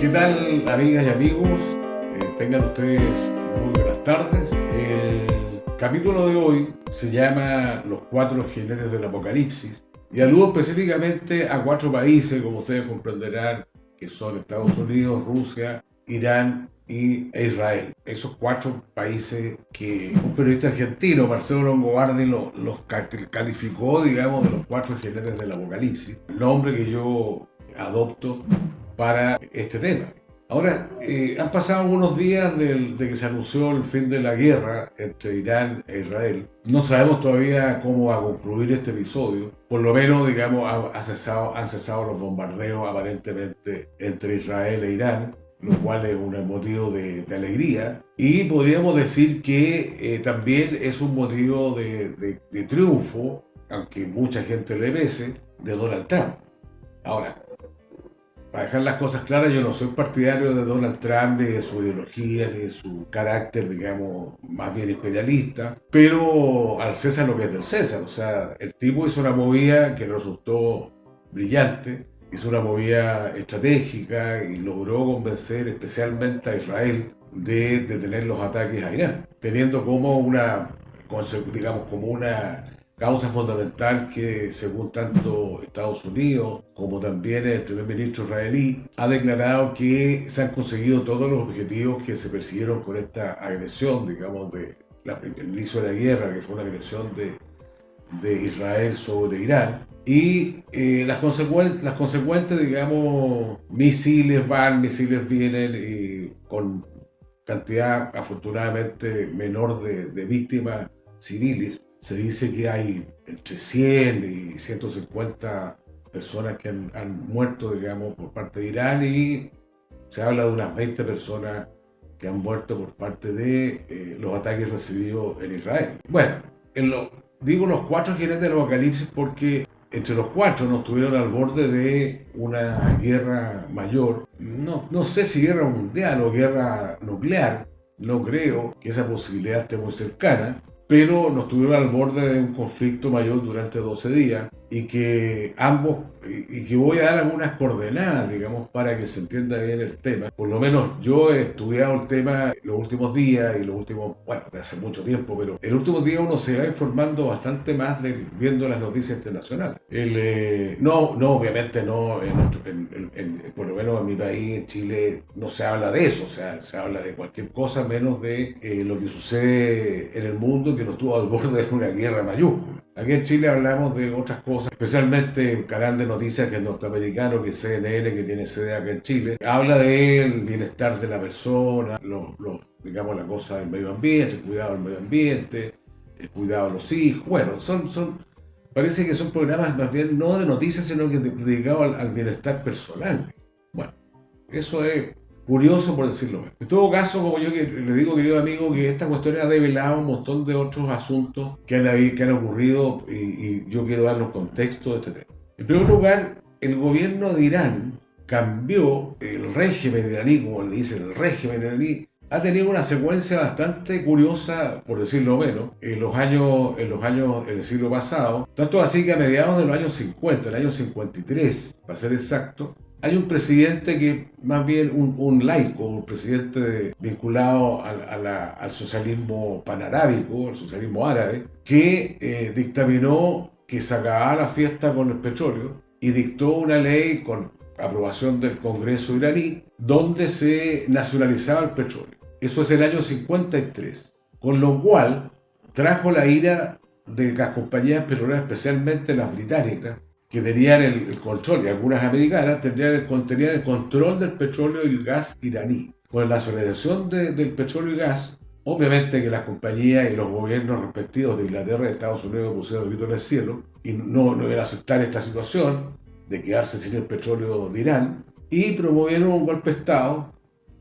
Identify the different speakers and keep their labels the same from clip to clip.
Speaker 1: ¿Qué tal, amigas y amigos? Tengan ustedes muy buenas tardes. El capítulo de hoy se llama Los cuatro jinetes del Apocalipsis y aludo específicamente a cuatro países, como ustedes comprenderán, que son Estados Unidos, Rusia, Irán e Israel. Esos cuatro países que un periodista argentino, Marcelo Longobardi, los calificó, digamos, de los cuatro jinetes del Apocalipsis, el nombre que yo adopto para este tema. Ahora, han pasado algunos días de que se anunció el fin de la guerra entre Irán e Israel. No sabemos todavía cómo va a concluir este episodio. Por lo menos, digamos, han cesado los bombardeos aparentemente entre Israel e Irán, lo cual es un motivo de alegría. Y podríamos decir que también es un motivo de triunfo, aunque mucha gente le pese, de Donald Trump. Ahora, para dejar las cosas claras, yo no soy partidario de Donald Trump, ni de su ideología, ni de su carácter, digamos, más bien imperialista, pero al César lo que es del César. O sea, el tipo hizo una movida que resultó brillante, hizo una movida estratégica y logró convencer especialmente a Israel de detener los ataques a Irán, teniendo como una causa fundamental que, según tanto Estados Unidos como también el primer ministro israelí, ha declarado que se han conseguido todos los objetivos que se persiguieron con esta agresión, digamos, el inicio de la guerra, que fue una agresión de Israel sobre Irán. Y las consecuentes, digamos, misiles van, misiles vienen, y con cantidad afortunadamente menor de víctimas civiles. Se dice que hay entre 100 y 150 personas que han muerto, digamos, por parte de Irán, y se habla de unas 20 personas que han muerto por parte de los ataques recibidos en Israel. Bueno, digo los cuatro jinetes del Apocalipsis porque entre los cuatro nos tuvieron al borde de una guerra mayor. No sé si guerra mundial o guerra nuclear, no creo que esa posibilidad esté muy cercana, pero nos tuvieron al borde de un conflicto mayor durante 12 días y que voy a dar algunas coordenadas, digamos, para que se entienda bien el tema. Por lo menos yo he estudiado el tema los últimos días y hace mucho tiempo, pero en los últimos días uno se va informando bastante más viendo las noticias internacionales. Obviamente no, por lo menos en mi país, en Chile, no se habla de eso, o sea, se habla de cualquier cosa menos de lo que sucede en el mundo, que nos tuvo al borde de una guerra mayúscula. Aquí en Chile hablamos de otras cosas, especialmente el canal de noticias que es norteamericano, que es CNN, que tiene sede acá en Chile. Habla del bienestar de la persona, digamos, la cosa del medio ambiente, el cuidado del medio ambiente, el cuidado de los hijos. Bueno, parece que son programas más bien no de noticias, sino que dedicados al bienestar personal. Bueno, eso es curioso, por decirlo menos. En todo caso, como yo le digo, querido amigo, que esta cuestión ha develado un montón de otros asuntos que han ocurrido, y yo quiero darles contexto de este tema. En primer lugar, el gobierno de Irán cambió el régimen iraní, como le dicen, el régimen iraní ha tenido una secuencia bastante curiosa, por decirlo menos, en el siglo pasado, tanto así que a mediados de los años 50, el año 53, para ser exacto, hay un presidente que más bien un laico, un presidente vinculado al socialismo panarábico, al socialismo árabe, que dictaminó que se acababa la fiesta con el petróleo y dictó una ley con aprobación del Congreso iraní donde se nacionalizaba el petróleo. Eso es el año 53, con lo cual trajo la ira de las compañías petroleras, especialmente las británicas, que tenían el control, y algunas americanas tenían el control del petróleo y el gas iraní. Con la nacionalización del petróleo y gas, obviamente que las compañías y los gobiernos respectivos de Inglaterra y Estados Unidos pusieron el grito en el cielo y no iban a aceptar esta situación de quedarse sin el petróleo de Irán, y promovieron un golpe de Estado,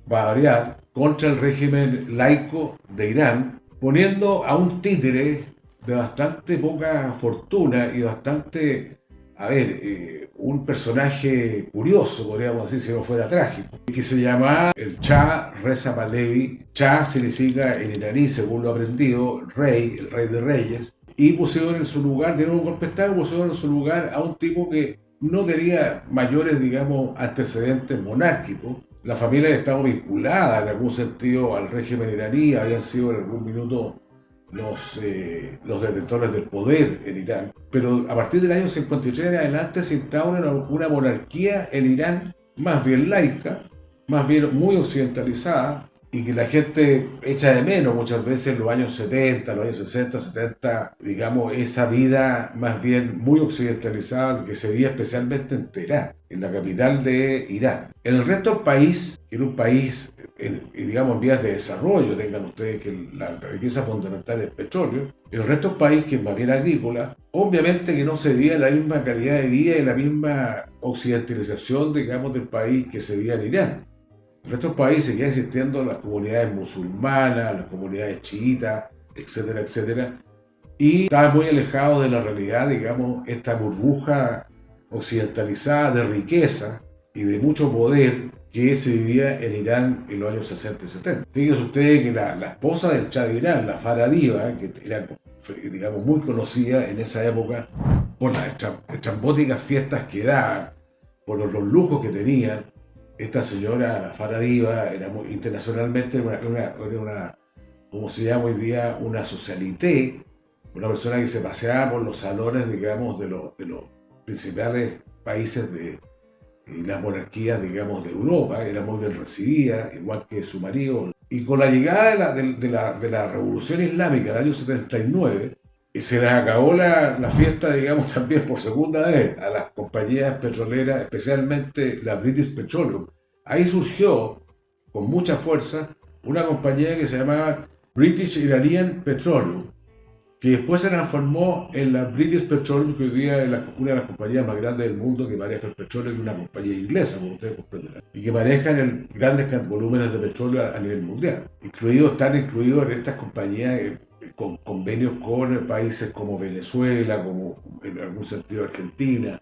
Speaker 1: para variar, contra el régimen laico de Irán, poniendo a un títere de bastante poca fortuna y bastante, un personaje curioso, podríamos decir, si no fuera trágico, que se llamaba el Shah Reza Pahlavi. Shah significa en iraní, según lo aprendido, rey, el rey de reyes, y pusieron en su lugar, dieron un golpe de Estado, pusieron en su lugar a un tipo que no tenía mayores, digamos, antecedentes monárquicos, La familia estaba vinculada en algún sentido al régimen iraní, habían sido en algún minuto los detentores del poder en Irán, pero a partir del año 53 en adelante se instaura una monarquía en Irán más bien laica, más bien muy occidentalizada, y que la gente echa de menos muchas veces en los años 70, los años 60, 70, digamos, esa vida más bien muy occidentalizada que se veía especialmente en Teherán, en la capital de Irán. En el resto del país, que era un país, digamos, en vías de desarrollo, tengan ustedes que la riqueza fundamental es el petróleo, en el resto del país, que es más bien agrícola, obviamente que no se veía la misma calidad de vida y la misma occidentalización, digamos, del país que se veía en Irán. En el resto del país seguían existiendo las comunidades musulmanas, las comunidades chiitas, etcétera, etcétera, y estaba muy alejado de la realidad, digamos, esta burbuja occidentalizada de riqueza y de mucho poder que se vivía en Irán en los años 60 y 70. Fíjense ustedes que la esposa del Shah de Irán, la Farah Diva, que era, digamos, muy conocida en esa época por las estrambóticas fiestas que daban, por los lujos que tenían, esta señora, la Farah Diva, era muy, internacionalmente una, como se llama hoy día, una socialité, una persona que se paseaba por los salones, digamos, de los principales países y las monarquías, digamos, de Europa, era muy bien recibida, igual que su marido. Y con la llegada de la Revolución Islámica del año 79, se les acabó la fiesta, digamos, también por segunda vez a las compañías petroleras, especialmente la British Petroleum. Ahí surgió, con mucha fuerza, una compañía que se llamaba British Iranian Petroleum, que después se transformó en la British Petroleum, que hoy día es una de las compañías más grandes del mundo que maneja el petróleo, y una compañía inglesa, como ustedes comprenderán, y que manejan grandes volúmenes de petróleo a nivel mundial. Están incluidos en estas compañías con convenios con países como Venezuela, como en algún sentido Argentina.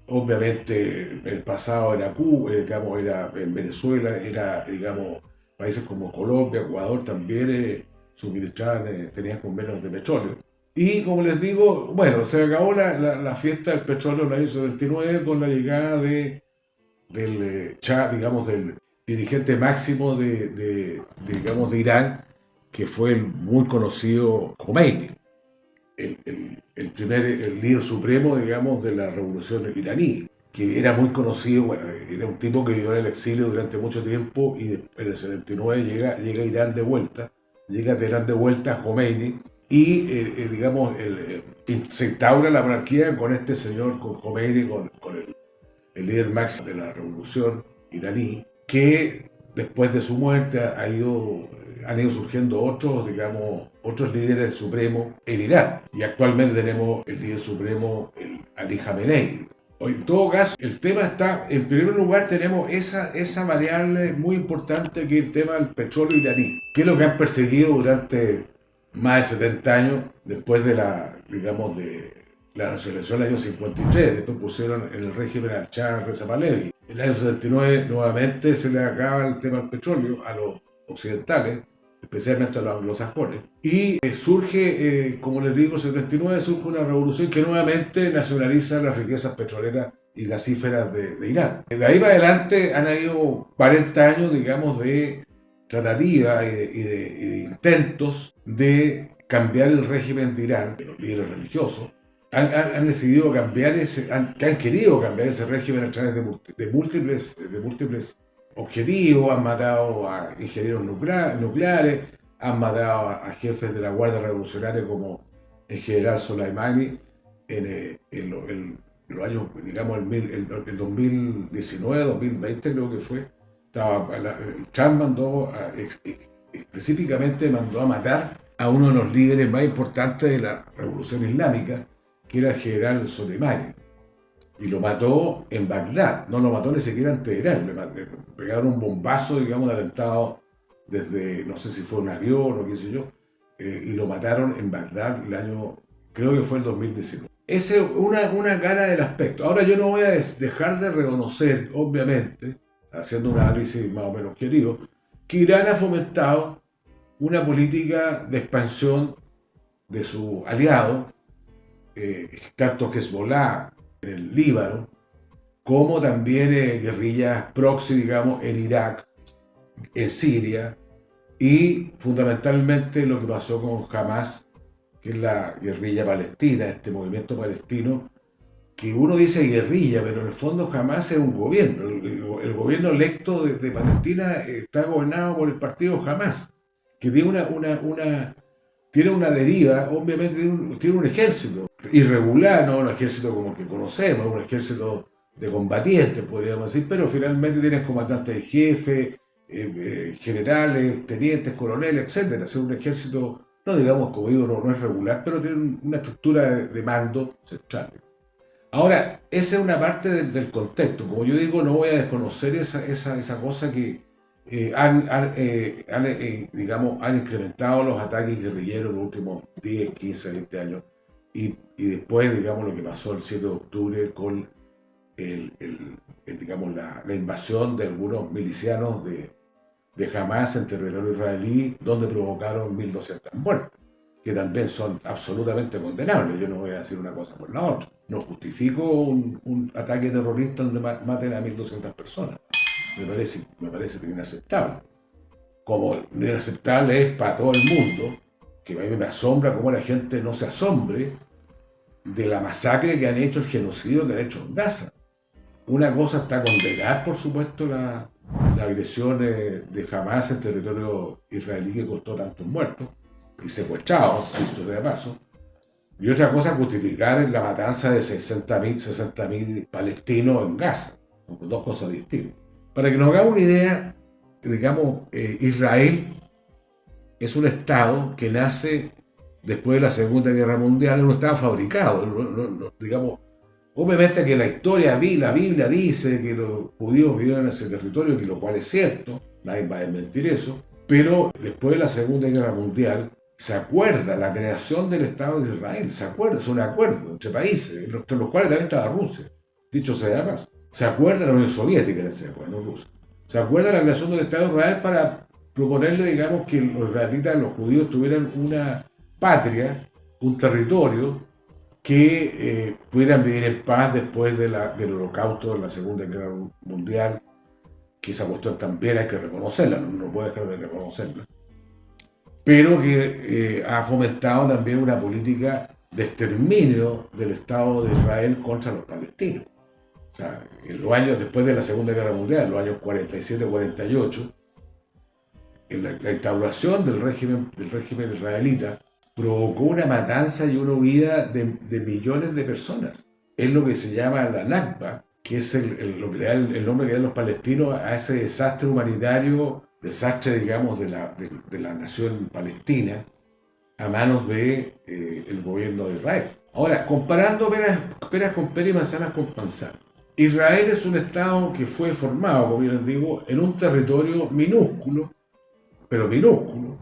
Speaker 1: Obviamente el pasado era Cuba, digamos, era en Venezuela, digamos, países como Colombia, Ecuador también suministraban, tenían convenios de petróleo. Y como les digo, bueno, se acabó la fiesta del petróleo en el año 79 con la llegada del Shah, digamos, del dirigente máximo digamos, de Irán, que fue el muy conocido Khomeini, el líder supremo, digamos, de la revolución iraní, que era muy conocido, bueno, era un tipo que vivió en el exilio durante mucho tiempo y en el 79 llega a Irán de vuelta, llega a Teherán de vuelta a Khomeini y, digamos, se instaura la monarquía con este señor, con Khomeini, con el líder máximo de la revolución iraní, que después de su muerte han ido surgiendo otros líderes supremos en Irán. Y actualmente tenemos el líder supremo, el Ali Khamenei. En todo caso, el tema está, en primer lugar tenemos esa variable muy importante que es el tema del petróleo iraní, que es lo que han perseguido durante más de 70 años después de la nacionalización del año 53. Después pusieron en el régimen al Shah Reza Pahlavi. En el año 79 nuevamente se le acaba el tema del petróleo a los occidentales, especialmente a los anglosajones. Y surge, como les digo, en el 79 surge una revolución que nuevamente nacionaliza las riquezas petroleras y gasíferas de Irán. De ahí para adelante han habido 40 años, digamos, de tratativas y de intentos de cambiar el régimen de Irán, de los líderes religiosos. Han decidido cambiar han querido cambiar ese régimen a través de múltiples objetivos. Han matado a ingenieros nucleares, han matado a jefes de la Guardia Revolucionaria como el general Soleimani en los años, digamos, el 2019, 2020 creo que fue. Trump específicamente mandó a matar a uno de los líderes más importantes de la Revolución Islámica, que era el general Soleimani. Y lo mató en Bagdad, no lo mató ni siquiera en Teherán, le pegaron un bombazo, digamos, de atentado desde, no sé si fue un avión o qué sé yo, y lo mataron en Bagdad creo que fue el 2019. Esa es una cara del aspecto. Ahora yo no voy a dejar de reconocer, obviamente, haciendo un análisis más o menos objetivo, que Irán ha fomentado una política de expansión de su aliado, tanto Hezbollah en el Líbano como también guerrillas proxy, digamos, en Irak, en Siria, y fundamentalmente lo que pasó con Hamas, que es la guerrilla palestina, este movimiento palestino, que uno dice guerrilla, pero en el fondo Hamas es un gobierno. El gobierno electo de Palestina está gobernado por el partido Hamas, que tiene tiene una deriva, obviamente tiene un ejército irregular, no un ejército como el que conocemos, un ejército de combatientes, podríamos decir, pero finalmente tienen comandantes de jefe, generales, tenientes, coroneles, etcétera. Es un ejército, no digamos, como digo, no es regular, pero tiene una estructura de mando central. Ahora, esa es una parte del contexto. Como yo digo, no voy a desconocer esa cosa que digamos, han incrementado los ataques guerrilleros en los últimos 10, 15, 20 años. Y después, digamos, lo que pasó el 7 de octubre con digamos, la invasión de algunos milicianos de Hamas en territorio israelí, donde provocaron 1.200 muertes, que también son absolutamente condenables. Yo no voy a decir una cosa por la otra. No justifico un ataque terrorista donde maten a 1.200 personas. Me parece inaceptable. Como inaceptable es para todo el mundo, que a mí me asombra cómo la gente no se asombre de la masacre que han hecho, el genocidio que han hecho en Gaza. Una cosa está condenar, por supuesto, la agresión de Hamas en territorio israelí que costó tantos muertos y secuestrados, visto de paso. Y otra cosa justificar la matanza de 60.000 palestinos en Gaza. Son dos cosas distintas. Para que nos hagamos una idea, digamos, Israel es un Estado que nace después de la Segunda Guerra Mundial, es un Estado fabricado, digamos. Obviamente que la historia, la Biblia dice que los judíos vivieron en ese territorio, que lo cual es cierto, nadie va a desmentir eso, pero después de la Segunda Guerra Mundial se acuerda la creación del Estado de Israel, es un acuerdo entre países, entre los cuales también estaba Rusia, dicho sea de paso. Se acuerda la Unión Soviética en ese acuerdo, no Rusia. Se acuerda la creación del Estado de Israel para proponerle, digamos, que los israelitas, los judíos tuvieran una patria, un territorio, que pudieran vivir en paz después del holocausto de la Segunda Guerra Mundial, que esa cuestión también hay que reconocerla, no puede dejar de reconocerla, pero que ha fomentado también una política de exterminio del Estado de Israel contra los palestinos. O sea, en los años después de la Segunda Guerra Mundial, en los años 47-48, en la instauración del régimen israelita, provocó una matanza y una huida de millones de personas. Es lo que se llama la Nakba, que es lo que le da el nombre que dan los palestinos a ese desastre humanitario, desastre, digamos, de la nación palestina, a manos del gobierno de Israel. Ahora, comparando peras con peras y manzanas con manzanas. Israel es un Estado que fue formado, como yo les digo, en un territorio minúsculo, pero minúsculo.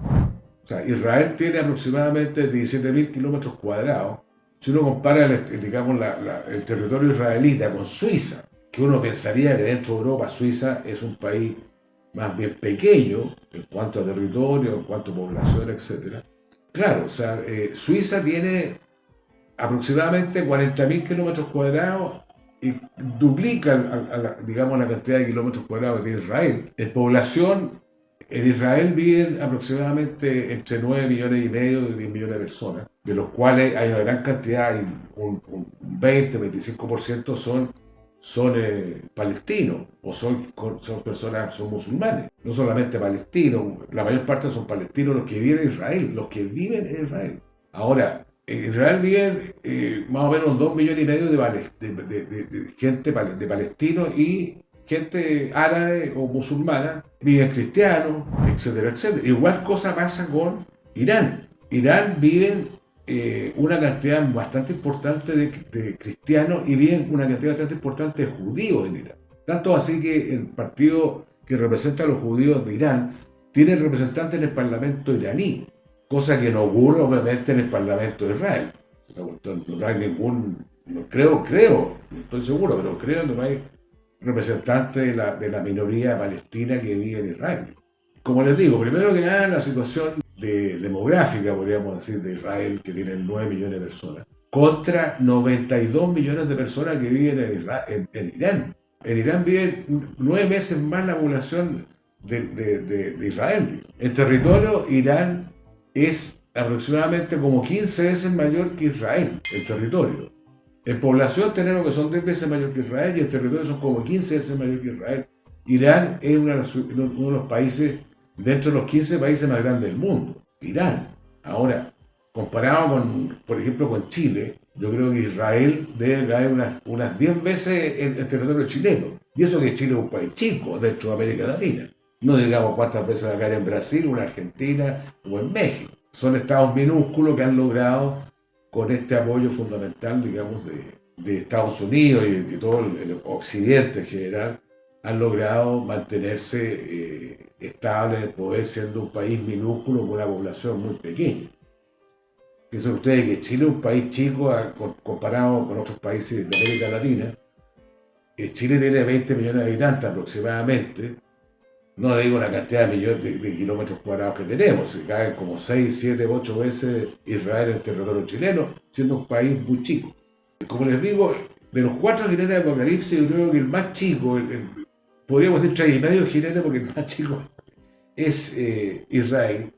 Speaker 1: O sea, Israel tiene aproximadamente 17.000 kilómetros cuadrados. Si uno compara el territorio israelita con Suiza, que uno pensaría que dentro de Europa Suiza es un país más bien pequeño en cuanto a territorio, en cuanto a población, etc. Claro, o sea, Suiza tiene aproximadamente 40.000 kilómetros cuadrados y duplica, digamos, la cantidad de kilómetros cuadrados que tiene Israel. En población, en Israel viven aproximadamente entre 9 millones y medio y 10 millones de personas, de los cuales hay una gran cantidad, un 20-25% son palestinos, o son personas, son musulmanes. No solamente palestinos, la mayor parte son palestinos los que viven en Israel, Ahora, en Israel viven más o menos 2 millones y medio de gente de palestinos, y gente árabe o musulmana, viven cristianos, etcétera, etcétera. Igual cosa pasa con Irán. Irán viven una cantidad bastante importante de cristianos y viven una cantidad bastante importante de judíos en Irán. Tanto así que el partido que representa a los judíos de Irán tiene representantes en el Parlamento iraní, cosa que no ocurre obviamente en el Parlamento de Israel. No hay ningún, creo, no estoy seguro, pero creo que no hay representante de la minoría palestina que vive en Israel. Como les digo, primero que nada, la situación demográfica, podríamos decir, de Israel, que tiene 9 millones de personas, contra 92 millones de personas que viven en Irán. En Irán vive 9 veces más la población de Israel. En territorio, Irán es aproximadamente como 15 veces mayor que Israel, en territorio. En población tenemos que son 10 veces mayor que Israel y en territorio son como 15 veces mayor que Israel. Irán es uno de los países, dentro de los 15 países más grandes del mundo. Irán. Ahora, comparado con, por ejemplo, con Chile, yo creo que Israel debe caer unas 10 veces en el territorio chileno. Y eso que Chile es un país chico dentro de América Latina. No digamos cuántas veces va a caer en Brasil, o en Argentina o en México. Son estados minúsculos que han logrado, con este apoyo fundamental, digamos, de Estados Unidos y de todo el occidente en general, han logrado mantenerse estable en el poder, siendo un país minúsculo con una población muy pequeña. Piensen ustedes que Chile es un país chico comparado con otros países de América Latina. Chile tiene 20 millones de habitantes aproximadamente. No le digo la cantidad de millones de kilómetros cuadrados que tenemos. Se caen como 6, 7, 8 veces Israel en el territorio chileno, siendo un país muy chico. Como les digo, de los 4 jinetes de Apocalipsis, yo creo que el más chico, podríamos decir 3,5 jinetes, porque el más chico es Israel,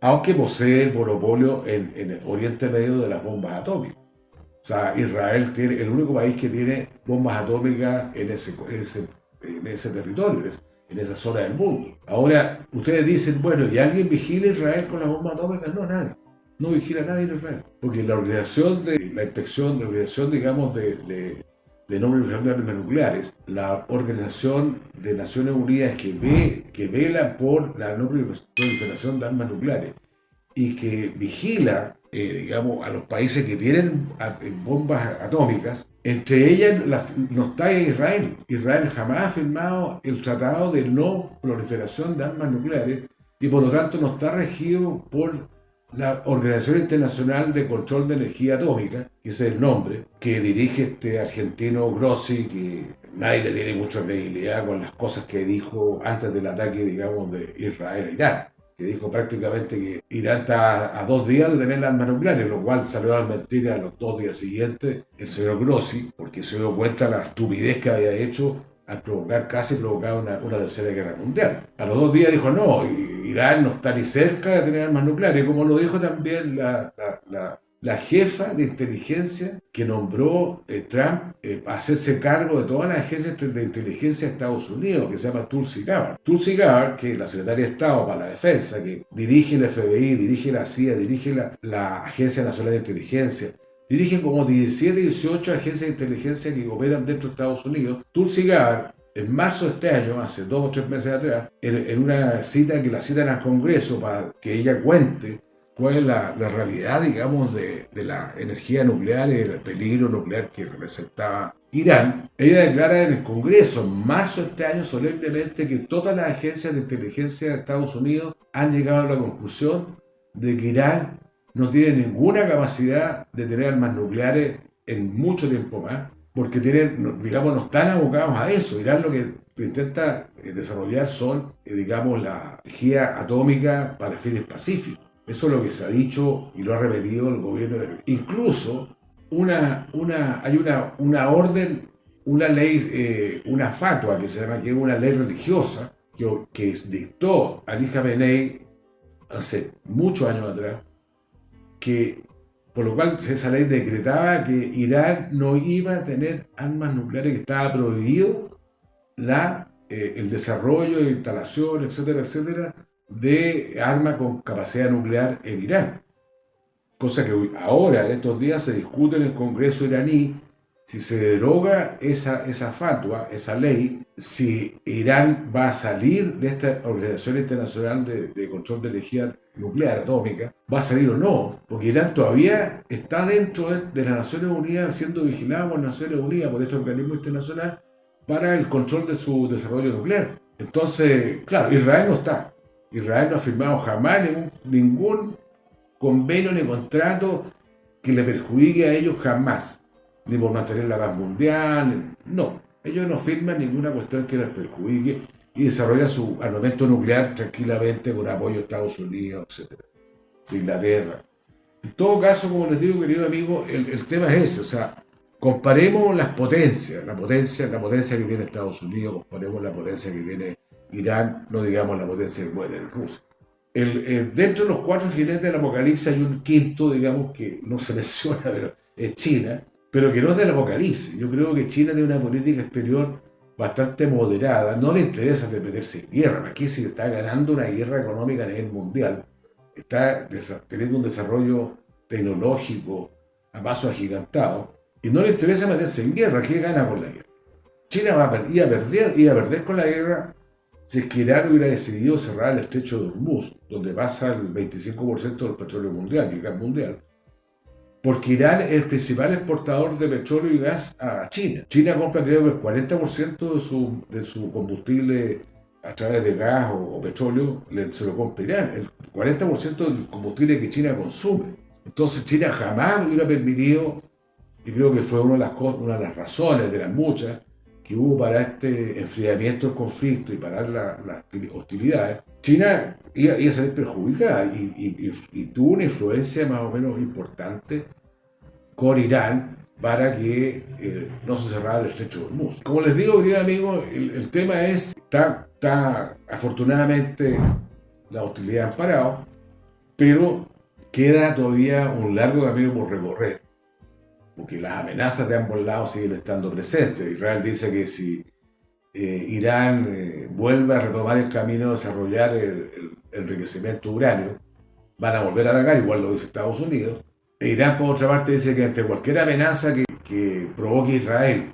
Speaker 1: aunque posee el monopolio en el Oriente Medio de las bombas atómicas. O sea, Israel tiene el único país que tiene bombas atómicas en ese territorio, en esa zona del mundo. Ahora, ustedes dicen, bueno, ¿y alguien vigila a Israel con las bombas atómicas? No, nadie. No vigila a nadie en Israel. Porque la organización digamos, de no proliferación de armas nucleares, la Organización de Naciones Unidas que vela por la no proliferación de armas nucleares y que vigila, digamos, a los países que tienen bombas atómicas, entre ellas no está Israel. Israel jamás ha firmado el Tratado de No Proliferación de Armas Nucleares y por lo tanto no está regido por la Organización Internacional de Control de Energía Atómica, que ese es el nombre, que dirige este argentino Grossi, que nadie le tiene mucha credibilidad con las cosas que dijo antes del ataque, digamos, de Israel a Irán, que dijo prácticamente que Irán está a 2 días de tener las armas nucleares, lo cual salió a mentir a los 2 días siguientes el señor Grossi, porque se dio cuenta de la estupidez que había hecho al casi provocar una tercera guerra mundial. A los 2 días dijo, no, Irán no está ni cerca de tener armas nucleares, como lo dijo también la jefa de inteligencia que nombró Trump a hacerse cargo de todas las agencias de inteligencia de Estados Unidos, que se llama Tulsi Gabbard. Tulsi Gabbard, que es la secretaria de Estado para la Defensa, que dirige el FBI, dirige la CIA, dirige la Agencia Nacional de Inteligencia, dirige como 17, 18 agencias de inteligencia que operan dentro de Estados Unidos. Tulsi Gabbard, en marzo de este año, hace 2 o 3 meses atrás, en una cita que la citan al Congreso para que ella cuente cuál es la realidad, digamos, de la energía nuclear y del peligro nuclear que representaba Irán, ella declara en el Congreso en marzo de este año solemnemente que todas las agencias de inteligencia de Estados Unidos han llegado a la conclusión de que Irán no tiene ninguna capacidad de tener armas nucleares en mucho tiempo más, porque digamos, no están abocados a eso. Irán lo que intenta desarrollar son, digamos, la energía atómica para fines pacíficos. Eso es lo que se ha dicho y lo ha repetido el gobierno de Irán. Incluso hay una orden, una ley, una fatua que se llama, que es una ley religiosa que dictó Ali Khamenei hace muchos años atrás, por lo cual esa ley decretaba que Irán no iba a tener armas nucleares, que estaba prohibido el desarrollo, la instalación, etcétera, etcétera, de armas con capacidad nuclear en Irán. Cosa que ahora, en estos días, se discute en el Congreso iraní si se deroga esa fatua, esa ley, si Irán va a salir de esta Organización Internacional de Control de Energía Nuclear Atómica, va a salir o no, porque Irán todavía está dentro de las Naciones Unidas, siendo vigilado por las Naciones Unidas, por este organismo internacional, para el control de su desarrollo nuclear. Entonces, claro, Israel no está. Israel no ha firmado jamás ningún convenio ni contrato que le perjudique a ellos jamás, ni por mantener la paz mundial, no. Ellos no firman ninguna cuestión que les perjudique y desarrollan su armamento nuclear tranquilamente con apoyo de Estados Unidos, etc., de Inglaterra. En todo caso, como les digo, querido amigo, el tema es ese, o sea, comparemos las potencias, la potencia que tiene Estados Unidos, comparemos la potencia que tiene Irán, no digamos la potencia que puede tener Rusia. Dentro de los cuatro jinetes del apocalipsis hay un quinto, digamos, que no se menciona, pero es China, pero que no es del apocalipsis. Yo creo que China tiene una política exterior bastante moderada, no le interesa meterse en guerra, aquí si está ganando una guerra económica a nivel mundial, está teniendo un desarrollo tecnológico a paso agigantado, y no le interesa meterse en guerra. ¿Qué gana con la guerra? China iba a perder con la guerra si es que Irán hubiera decidido cerrar el estrecho de Hormuz, donde pasa el 25% del petróleo mundial y el gas mundial, porque Irán es el principal exportador de petróleo y gas a China. China compra, creo que el 40% de su combustible a través de gas o petróleo se lo compra Irán. El 40% del combustible que China consume. Entonces China jamás hubiera permitido, y creo que fue una de las razones de las muchas que hubo para este enfriamiento del conflicto y parar las hostilidades, China iba a salir perjudicada y tuvo una influencia más o menos importante con Irán para que no se cerrara el estrecho de Hormuz. Como les digo, queridos amigos, el tema es, está afortunadamente la hostilidad han parado, pero queda todavía un largo camino por recorrer, porque las amenazas de ambos lados siguen estando presentes. Israel dice que si Irán vuelve a retomar el camino de desarrollar el enriquecimiento de uranio, van a volver a atacar, igual lo dice Estados Unidos. E Irán, por otra parte, dice que ante cualquier amenaza que provoque Israel,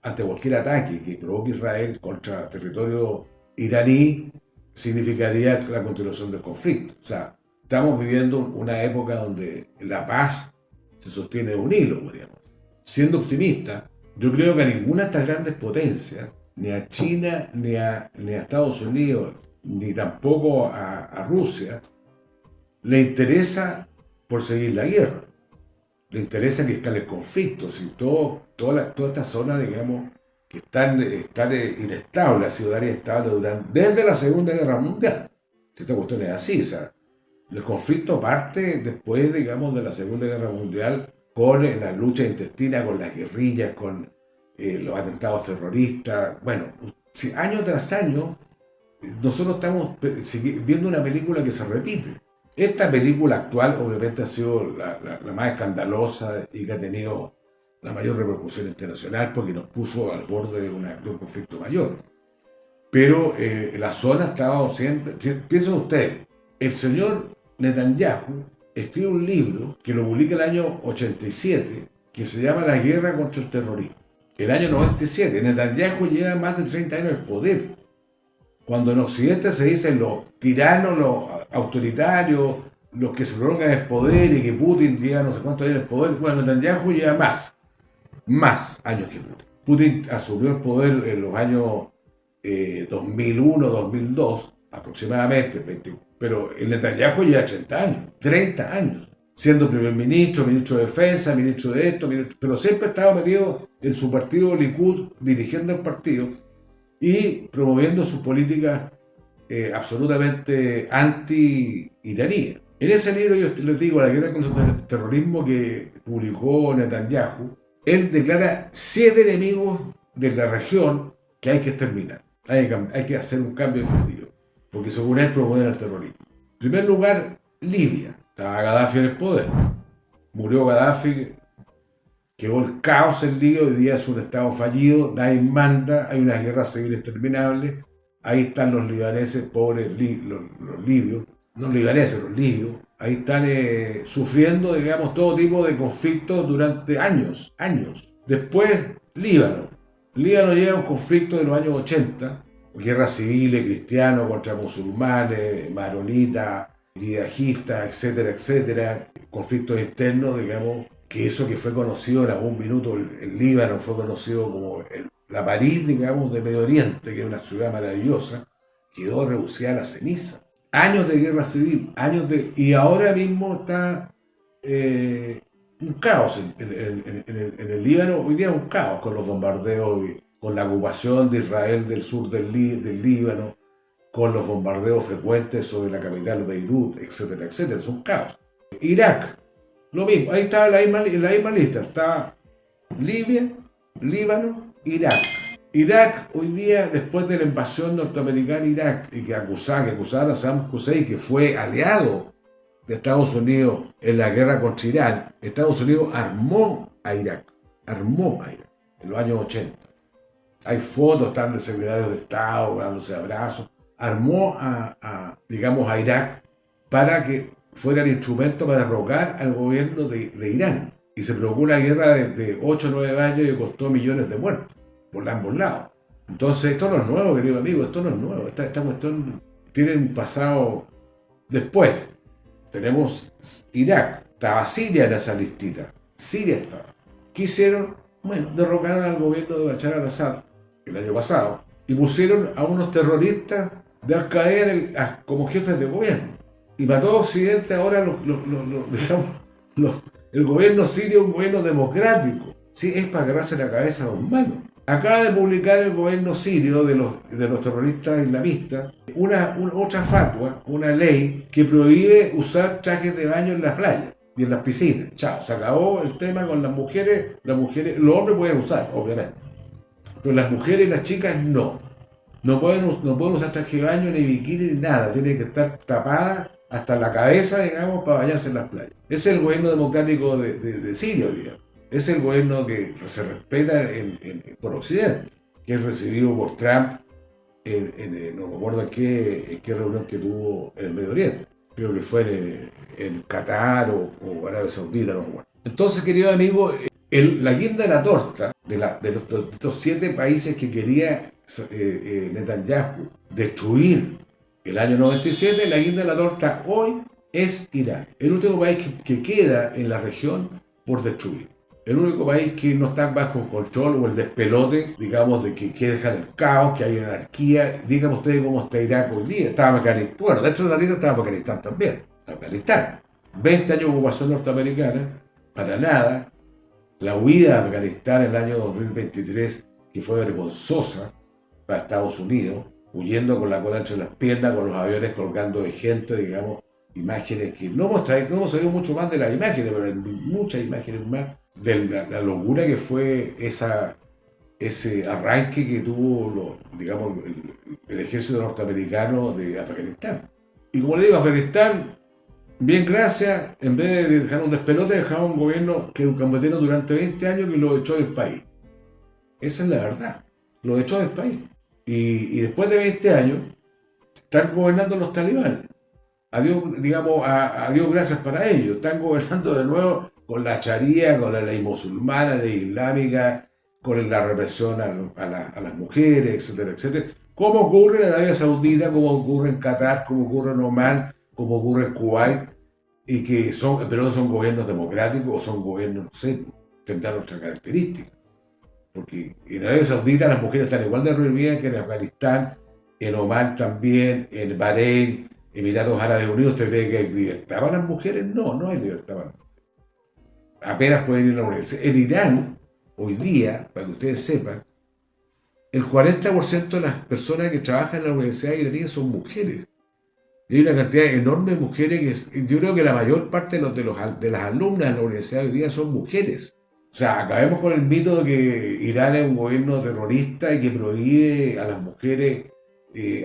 Speaker 1: ante cualquier ataque que provoque Israel contra territorio iraní, significaría la continuación del conflicto. O sea, estamos viviendo una época donde la paz se sostiene de un hilo, podríamos decir. Siendo optimista, yo creo que a ninguna de estas grandes potencias, ni a China, ni a Estados Unidos, ni tampoco a Rusia, le interesa por seguir la guerra. Le interesa que escale el conflicto. Si toda esta zona, digamos, que están inestable, ha sido área estable desde la Segunda Guerra Mundial. Esta cuestión es así, o sea, el conflicto parte después, digamos, de la Segunda Guerra Mundial con la lucha intestina, con las guerrillas, con los atentados terroristas. Bueno, año tras año, nosotros estamos viendo una película que se repite. Esta película actual obviamente ha sido la más escandalosa y que ha tenido la mayor repercusión internacional porque nos puso al borde de un conflicto mayor. Pero la zona ha estado siempre... Piensen ustedes, el señor Netanyahu escribe un libro que lo publica el año 87 que se llama La guerra contra el terrorismo. El año 97, Netanyahu lleva más de 30 años en el poder. Cuando en Occidente se dicen los tiranos, los autoritarios, los que se prolongan el poder y que Putin lleva no sé cuántos años en el poder, bueno, Netanyahu lleva más años que Putin. Putin asumió el poder en los años 2001, 2002, aproximadamente, pero el Netanyahu lleva 30 años, siendo primer ministro, ministro de defensa, ministro de esto, pero siempre ha estado metido en su partido Likud, dirigiendo el partido y promoviendo sus políticas absolutamente anti-iraníes. En ese libro, yo les digo, La guerra contra el terrorismo, que publicó Netanyahu, él declara 7 enemigos de la región que hay que exterminar. Hay que hacer un cambio definitivo, porque según él promueven el terrorismo. En primer lugar, Libia. Estaba Gaddafi en el poder. Murió Gaddafi, quedó el caos en Libia, hoy día es un estado fallido, nadie manda, hay una guerra civil interminable. Ahí están los libaneses, pobres los libios, no libaneses, los libios. Ahí están sufriendo, digamos, todo tipo de conflictos durante años. Después, Líbano. Líbano lleva un conflicto de los años 80, guerras civiles, cristianos contra musulmanes, maronitas, yihadistas, etcétera, conflictos internos, digamos, que eso que fue conocido en algún minuto, el Líbano fue conocido como la París, digamos, de Medio Oriente, que es una ciudad maravillosa, quedó reducida a la ceniza. Años de guerra civil, y ahora mismo está un caos en el Líbano. Hoy día es un caos con los bombardeos, con la ocupación de Israel del sur del Líbano, con los bombardeos frecuentes sobre la capital Beirut, etcétera, es un caos. Irak Lo mismo, ahí estaba en la misma lista, estaba Libia, Líbano, Irak. Irak hoy día, después de la invasión norteamericana a Irak, y que acusaban a Saddam Hussein, que fue aliado de Estados Unidos en la guerra contra Irán, Estados Unidos armó a Irak, en los años 80. Hay fotos, están de secretarios de Estado dándose abrazos. Armó digamos, a Irak para que fuera el instrumento para derrocar al gobierno de Irán. Y se provocó una guerra de 8 o 9 años y costó millones de muertos por ambos lados. Entonces, esto no es nuevo, querido amigo, esto no es nuevo. Esta cuestión tiene un pasado después. Tenemos Irak, estaba Siria en esa listita. Siria estaba. ¿Qué hicieron? Bueno, derrocaron al gobierno de Bashar al-Assad el año pasado y pusieron a unos terroristas de Al-Qaeda como jefes de gobierno. Y para todo Occidente ahora el gobierno sirio es un gobierno democrático. Sí, es para agarrarse la cabeza a los manos. Acaba de publicar el gobierno sirio de los terroristas islamistas otra fatwa, una ley que prohíbe usar trajes de baño en la playa y en las piscinas. Chao, se acabó el tema con las mujeres. Los hombres pueden usar, obviamente, pero las mujeres y las chicas no. No pueden usar traje de baño, ni bikini, ni nada. Tienen que estar tapadas hasta la cabeza, digamos, para bañarse en las playas. Ese es el gobierno democrático de Siria hoy día. Es el gobierno que se respeta por Occidente, que es recibido por Trump no me acuerdo en qué reunión que tuvo en el Medio Oriente. Creo que fue en Qatar o Arabia Saudita, no me acuerdo. Entonces, querido amigo, la guinda de la torta de estos 7 países que quería Netanyahu destruir el año 97, la guinda de la torta hoy es Irán. El último país que queda en la región por destruir. El único país que no está bajo control o el despelote, digamos, de que deja el caos, que hay anarquía. Díganme ustedes cómo está Irak hoy día. Estaba Afganistán. Bueno, dentro de la lista estaba Afganistán también. Afganistán. 20 años de ocupación norteamericana, para nada. La huida de Afganistán en el año 2023, que fue vergonzosa para Estados Unidos, huyendo con la cola entre las piernas, con los aviones colgando de gente, digamos, imágenes que no hemos sabido mucho más de las imágenes, pero hay muchas imágenes más de la locura que fue ese arranque que tuvo digamos, el ejército norteamericano de Afganistán. Y como le digo, Afganistán, bien gracias, en vez de dejar un despelote, dejaron un gobierno que combatieron durante 20 años que lo echó del país. Esa es la verdad, lo echó del país. Y después de 20 años, están gobernando los talibanes. Adiós, digamos, adiós gracias para ellos. Están gobernando de nuevo con la charía, con la ley musulmana, ley islámica, con la represión a las mujeres, etcétera, etcétera. Como ocurre en Arabia Saudita, como ocurre en Qatar, como ocurre en Omán, como ocurre en Kuwait, pero no son gobiernos democráticos o son gobiernos, no sé, tendrán otra característica. Porque en Arabia Saudita las mujeres están igual de reprimidas que en Afganistán, en Omán también, en Bahrein, Emiratos Árabes Unidos. ¿Usted cree que hay libertad para las mujeres? No hay libertad para las mujeres. Apenas pueden ir a la universidad. En Irán, hoy día, para que ustedes sepan, el 40% de las personas que trabajan en la universidad iraní son mujeres. Y hay una cantidad enorme de mujeres yo creo que la mayor parte de las alumnas de la universidad hoy día son mujeres. O sea, acabemos con el mito de que Irán es un gobierno terrorista y que prohíbe a las mujeres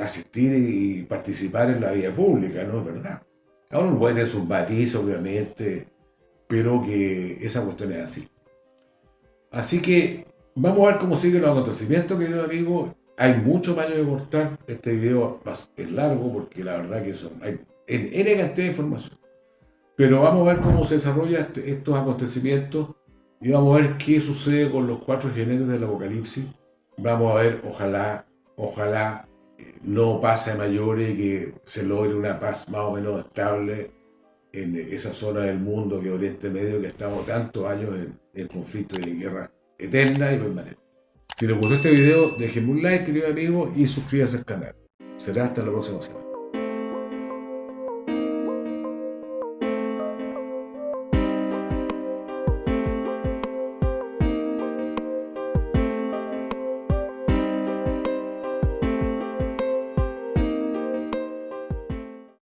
Speaker 1: asistir y participar en la vida pública. No es verdad. Ahora uno puede tener sus matices, obviamente, pero que esa cuestión es así. Así que vamos a ver cómo siguen los acontecimientos, querido amigo. Hay mucho más que cortar. Este video es largo porque la verdad que hay N cantidad de información. Pero vamos a ver cómo se desarrollan estos acontecimientos y vamos a ver qué sucede con los 4 jinetes del Apocalipsis. Vamos a ver, ojalá no pase a mayores y que se logre una paz más o menos estable en esa zona del mundo que es Oriente Medio, que estamos tantos años en conflicto y en guerra eterna y permanente. Si les gustó este video, déjenme un like, querido amigo, y suscríbanse al canal. Será hasta la próxima semana.